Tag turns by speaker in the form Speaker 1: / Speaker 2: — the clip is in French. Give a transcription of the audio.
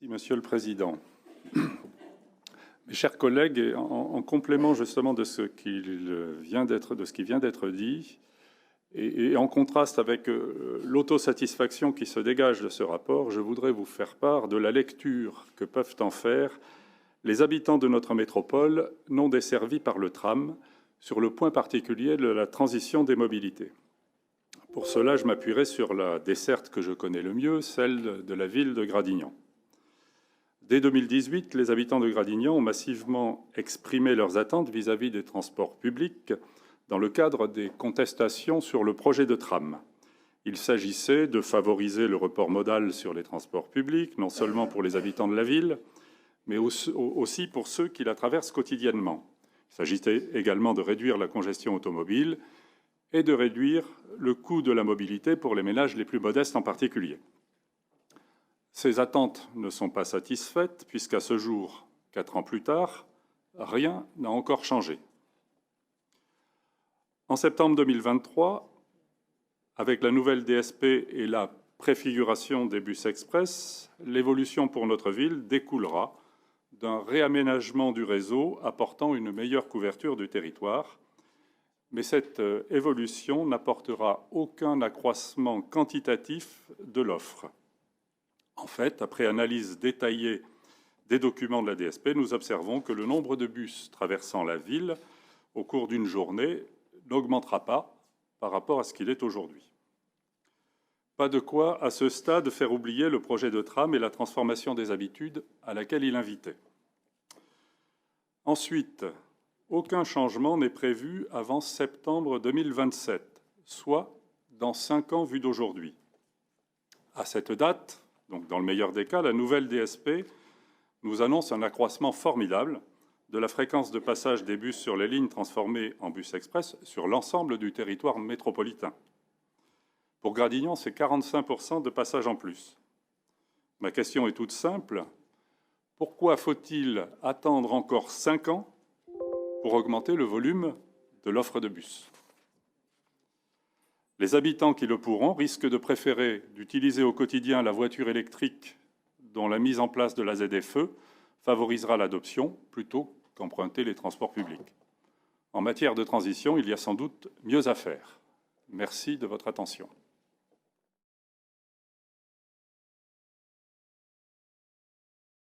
Speaker 1: Monsieur le Président. Mes chers collègues, et en complément justement de ce qui vient d'être dit, et en contraste avec l'autosatisfaction qui se dégage de ce rapport, je voudrais vous faire part de la lecture que peuvent en faire les habitants de notre métropole non desservis par le tram sur le point particulier de la transition des mobilités. Pour cela, je m'appuierai sur la desserte que je connais le mieux, celle de la ville de Gradignan. Dès 2018, les habitants de Gradignan ont massivement exprimé leurs attentes vis-à-vis des transports publics dans le cadre des contestations sur le projet de tram. Il s'agissait de favoriser le report modal sur les transports publics, non seulement pour les habitants de la ville, mais aussi pour ceux qui la traversent quotidiennement. Il s'agissait également de réduire la congestion automobile et de réduire le coût de la mobilité pour les ménages les plus modestes en particulier. Ces attentes ne sont pas satisfaites puisqu'à ce jour, 4 ans plus tard, rien n'a encore changé. En septembre 2023, avec la nouvelle DSP et la préfiguration des bus express, l'évolution pour notre ville découlera d'un réaménagement du réseau apportant une meilleure couverture du territoire. Mais cette évolution n'apportera aucun accroissement quantitatif de l'offre. En fait, après analyse détaillée des documents de la DSP, nous observons que le nombre de bus traversant la ville au cours d'une journée n'augmentera pas par rapport à ce qu'il est aujourd'hui. Pas de quoi, à ce stade, faire oublier le projet de tram et la transformation des habitudes à laquelle il invitait. Ensuite, aucun changement n'est prévu avant septembre 2027, soit dans 5 ans vu d'aujourd'hui. À cette date, donc dans le meilleur des cas, la nouvelle DSP nous annonce un accroissement formidable de la fréquence de passage des bus sur les lignes transformées en bus express sur l'ensemble du territoire métropolitain. Pour Gradignan, c'est 45% de passages en plus. Ma question est toute simple. Pourquoi faut-il attendre encore 5 ans pour augmenter le volume de l'offre de bus? Les habitants qui le pourront risquent de préférer d'utiliser au quotidien la voiture électrique dont la mise en place de la ZFE favorisera l'adoption plutôt qu'emprunter les transports publics. En matière de transition, il y a sans doute mieux à faire. Merci de votre attention.